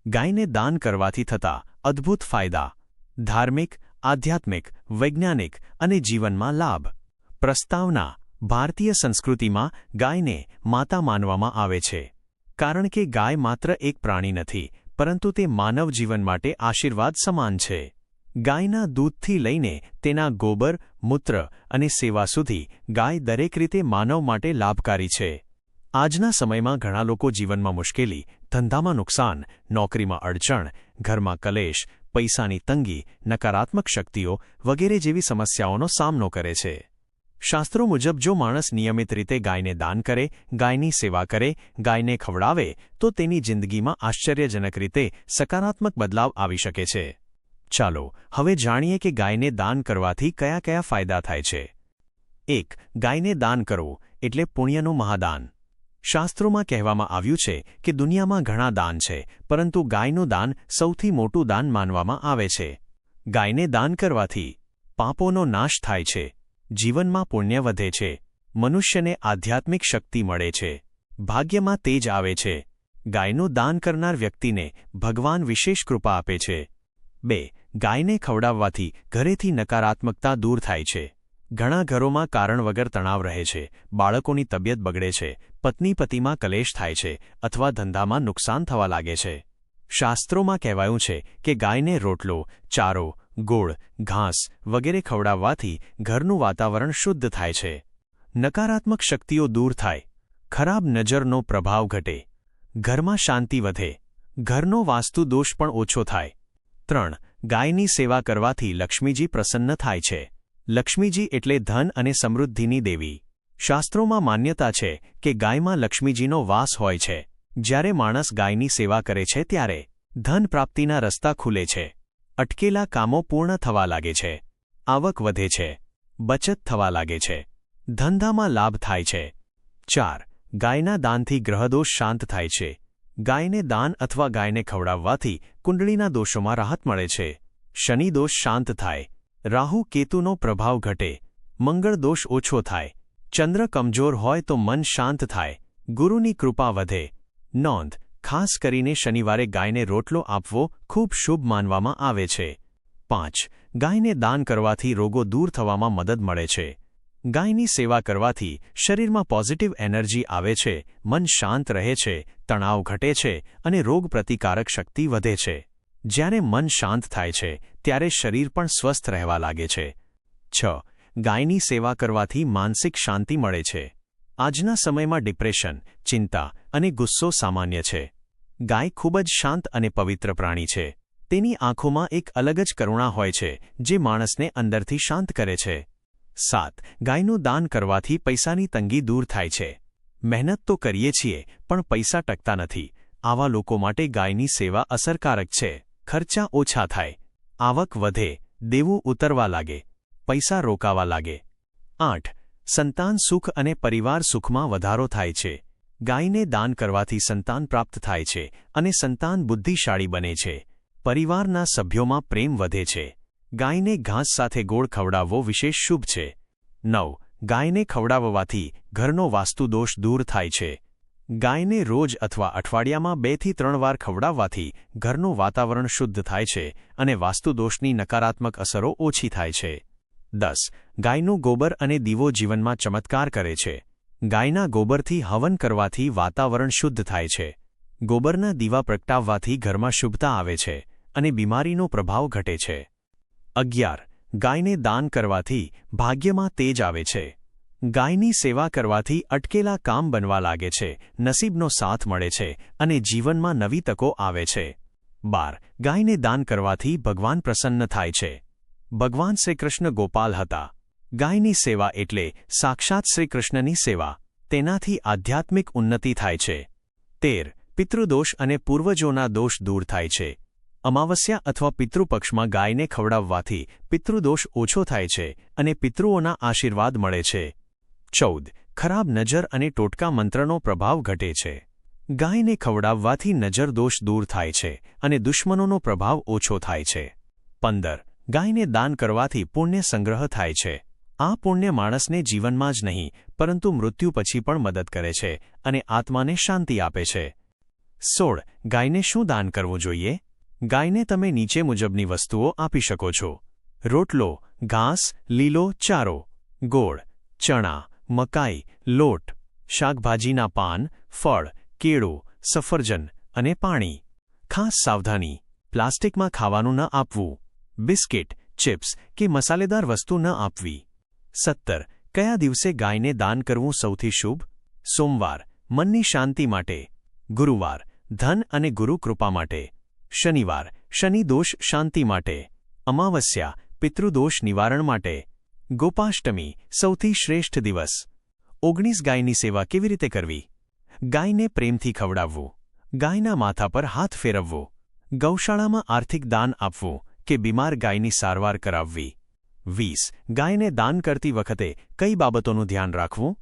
ગાયને દાન કરવાથી થતા અદ્ભુત ફાયદા: ધાર્મિક, આધ્યાત્મિક, વૈજ્ઞાનિક અને જીવનમાં લાભ. પ્રસ્તાવના: ભારતીય સંસ્કૃતિમાં ગાયને માતા માનવામાં આવે છે, કારણ કે ગાય માત્ર એક પ્રાણી નથી, પરંતુ તે માનવ જીવન માટે આશીર્વાદ સમાન છે. ગાયના દૂધથી લઈને તેના ગોબર, મૂત્ર અને સેવા સુધી ગાય દરેક રીતે માનવ માટે લાભકારી છે. આજના સમયમાં ઘણા લોકો જીવનમાં મુશ્કેલી, ધંધામાં નુકસાન, નોકરીમાં અડચણ, ઘરમાં કલેશ, પૈસાની તંગી, નકારાત્મક શક્તિઓ વગેરે જેવી સમસ્યાઓનો સામનો કરે છે. શાસ્ત્રો મુજબ જો માણસ નિયમિત રીતે ગાયને દાન કરે, ગાયની સેવા કરે, ગાયને ખવડાવે, તો તેની જિંદગીમાં આશ્ચર્યજનક રીતે સકારાત્મક બદલાવ આવી શકે છે. ચાલો હવે જાણીએ કે ગાયને દાન કરવાથી કયા કયા ફાયદા થાય છે. 1. ગાયને દાન કરવું એટલે પુણ્યનું મહાદાન. શાસ્ત્રોમાં કહેવામાં આવ્યું છે કે દુનિયામાં ઘણા દાન છે, પરંતુ ગાયનું દાન સૌથી મોટું દાન માનવામાં આવે છે. ગાયને દાન કરવાથી પાપોનો નાશ થાય છે, જીવનમાં પુણ્ય વધે છે, મનુષ્યને આધ્યાત્મિક શક્તિ મળે છે, ભાગ્યમાં તેજ આવે છે. ગાયનું દાન કરનાર વ્યક્તિને ભગવાન વિશેષ કૃપા આપે છે. 2. ગાયને ખવડાવવાથી ઘરેથી નકારાત્મકતા દૂર થાય છે. ઘણા ઘરોમાં કારણ વગર તણાવ રહે છે, બાળકોની તબિયત બગડે છે, પત્ની-પતિમાં કલેશ થાય છે અથવા ધંધામાં નુકસાન થવા લાગે છે. શાસ્ત્રોમાં કહેવાયું છે કે ગાયને રોટલો, ચારો, ગોળ, ઘાસ વગેરે ખવડાવવાથી ઘરનું વાતાવરણ શુદ્ધ થાય છે, નકારાત્મક શક્તિઓ દૂર થાય, ખરાબ નજરનો પ્રભાવ ઘટે, ઘરમાં શાંતિ વધે, ઘરનો વાસ્તુ દોષ પણ ઓછો થાય. 3. ગાયની સેવા કરવાથી લક્ષ્મીજી પ્રસન્ન થાય છે. લક્ષ્મીજી એટલે ધન અને સમૃદ્ધિની દેવી. શાસ્ત્રોમાં માન્યતા છે કે ગાયમાં લક્ષ્મીજીનો વાસ હોય છે. જ્યારે માણસ ગાયની સેવા કરે છે ત્યારે ધન પ્રાપ્તિના રસ્તા ખુલે છે, અટકેલા કામો પૂર્ણ થવા લાગે છે, આવક વધે છે, બચત થવા લાગે છે, ધંધામાં લાભ થાય છે. 4. ગાયના દાનથી ગ્રહદોષ શાંત થાય છે. ગાયને દાન અથવા ગાયને ખવડાવવાથી કુંડળીના દોષોમાં રાહત મળે છે. શનિ દોષ શાંત થાય, રાહુ કેતુનો પ્રભાવ ઘટે, મંગળ દોષ ઓછો થાય, ચંદ્ર કમજોર હોય તો મન શાંત થાય, ગુરુની કૃપા વધે. નોંધ: ખાસ કરીને શનિવારે ગાયને રોટલો આપવો ખૂબ શુભ માનવામાં આવે છે. 5. ગાયને દાન કરવાથી રોગો દૂર થવામાં મદદ મળે છે. ગાયની સેવા કરવાથી શરીરમાં પોઝિટિવ એનર્જી આવે છે, મન શાંત રહે છે, તણાવ ઘટે છે અને રોગ પ્રતિકારક શક્તિ વધે છે. જ્યારે મન શાંત થાય છે ત્યારે શરીર પણ સ્વસ્થ રહેવા લાગે છે. 6. ગાયની સેવા કરવાથી માનસિક શાંતિ મળે છે. આજના સમયમાં ડિપ્રેશન, ચિંતા અને ગુસ્સો સામાન્ય છે. ગાય ખૂબ જ શાંત અને પવિત્ર પ્રાણી છે. તેની આંખોમાં એક અલગ જ કરુણા હોય છે જે માણસને અંદરથી શાંત કરે છે. 7. ગાયનું દાન કરવાથી પૈસાની તંગી દૂર થાય છે. મહેનત તો કરીએ છીએ પણ પૈસા ટકતા નથી. આવા લોકો માટે ગાયની સેવા અસરકારક છે. ખર્ચા ઓછા થાય, આવક વધે, દેવું ઉતરવા લાગે, પૈસા રોકાવા લાગે. 8. સંતાન સુખ અને પરિવાર સુખમાં વધારો થાય છે. ગાયને દાન કરવાથી સંતાન પ્રાપ્ત થાય છે અને સંતાન બુદ્ધિશાળી બને છે. પરિવારના સભ્યોમાં પ્રેમ વધે છે. ગાયને ઘાસ સાથે ગોળ ખવડાવવો વિશેષ શુભ છે. 9. ગાયને ખવડાવવાથી ઘરનો વાસ્તુ દોષ દૂર થાય છે. ગાયને રોજ અથવા અઠવાડિયામાં 2 થી 3 વાર ખવડાવવાથી ઘરનું વાતાવરણ શુદ્ધ થાય છે અને વાસ્તુદોષની નકારાત્મક અસરો ઓછી થાય છે. 10. ગાયનું ગોબર અને દીવો જીવનમાં ચમત્કાર કરે છે. ગાયના ગોબરથી હવન કરવાથી વાતાવરણ શુદ્ધ થાય છે. ગોબરના દીવા પ્રગટાવવાથી ઘરમાં શુભતા આવે છે અને બીમારીનો પ્રભાવ ઘટે છે. 11. ગાયને દાન કરવાથી ભાગ્યમાં તેજ આવે છે. ગાયની સેવા કરવાથી અટકેલા કામ બનવા લાગે છે, નસીબનો સાથ મળે છે અને જીવનમાં નવી તકો આવે છે. 12. ગાયને દાન કરવાથી ભગવાન પ્રસન્ન થાય છે. ભગવાન શ્રીકૃષ્ણ ગોપાલ હતા. ગાયની સેવા એટલે સાક્ષાત શ્રીકૃષ્ણની સેવા. તેનાથી આધ્યાત્મિક ઉન્નતિ થાય છે. 13. પિતૃદોષ અને પૂર્વજોના દોષ દૂર થાય છે. અમાવસ્યા અથવા પિતૃપક્ષમાં ગાયને ખવડાવવાથી પિતૃદોષ ઓછો થાય છે અને પિતૃઓના આશીર્વાદ મળે છે. 14. ખરાબ નજર અને ટોટકા મંત્રનો પ્રભાવ ઘટે છે. ગાયને ખવડાવવાથી નજર દોષ દૂર થાય છે અને દુશ્મનોનો પ્રભાવ ઓછો થાય છે. 15. ગાયને દાન કરવાથી પુણ્ય સંગ્રહ થાય છે. આ પુણ્ય માણસને જીવનમાં જ નહીં પરંતુ મૃત્યુ પછી પણ મદદ કરે છે અને આત્માને શાંતિ આપે છે. 16. ગાયને શું દાન કરવું જોઈએ? ગાયને તમે નીચે મુજબની વસ્તુઓ આપી શકો છો: રોટલો, ઘાસ, લીલો ચારો, ગોળ, ચણા, મકાઈ, લોટ, શાકભાજીના પાન, ફળ, કેળું, સફરજન અને પાણી. ખાસ સાવધાની: પ્લાસ્ટિકમાં ખાવાનું ન આપવું. બિસ્કિટ, ચિપ્સ કે મસાલેદાર વસ્તુ ન આપવી. 17. કયા દિવસે ગાયને દાન કરવું સૌથી શુભ? સોમવાર, મનની શાંતિ માટે. ગુરુવાર, ધન અને ગુરુ કૃપા માટે. શનિવાર, શનિ દોષ શાંતિ માટે. અમાવસ્યા, પિતૃદોષ નિવારણ માટે. ગોપાષ્ટમી, સૌથી શ્રેષ્ઠ દિવસ. 19. ગાયની સેવા કેવી રીતે કરવી? ગાયને પ્રેમથી ખવડાવવું. ગાયના માથા પર હાથ ફેરવવો. ગૌશાળામાં આર્થિક દાન આપવું કે બીમાર ગાયની સારવાર કરાવવી. 20. ગાયને દાન કરતી વખતે કઈ બાબતોનું ધ્યાન રાખવું?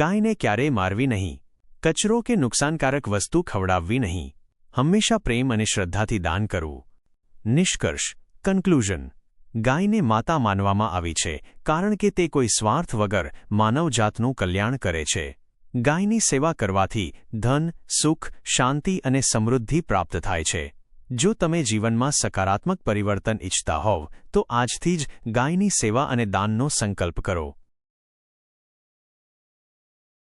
ગાયને ક્યારેય મારવી નહીં. કચરો કે નુકસાનકારક વસ્તુ ખવડાવવી નહીં. હંમેશા પ્રેમ અને શ્રદ્ધાથી દાન કરવું. નિષ્કર્ષ કન્ક્લુઝન: ગાયને માતા માનવામાં આવી છે કારણ કે તે કોઈ સ્વાર્થ વગર માનવજાતનું કલ્યાણ કરે છે. ગાયની સેવા કરવાથી ધન, સુખ, શાંતિ અને સમૃદ્ધિ પ્રાપ્ત થાય છે. જો તમે જીવનમાં સકારાત્મક પરિવર્તન ઈચ્છતા હોવ તો આજથી જ ગાયની સેવા અને દાનનો સંકલ્પ કરો.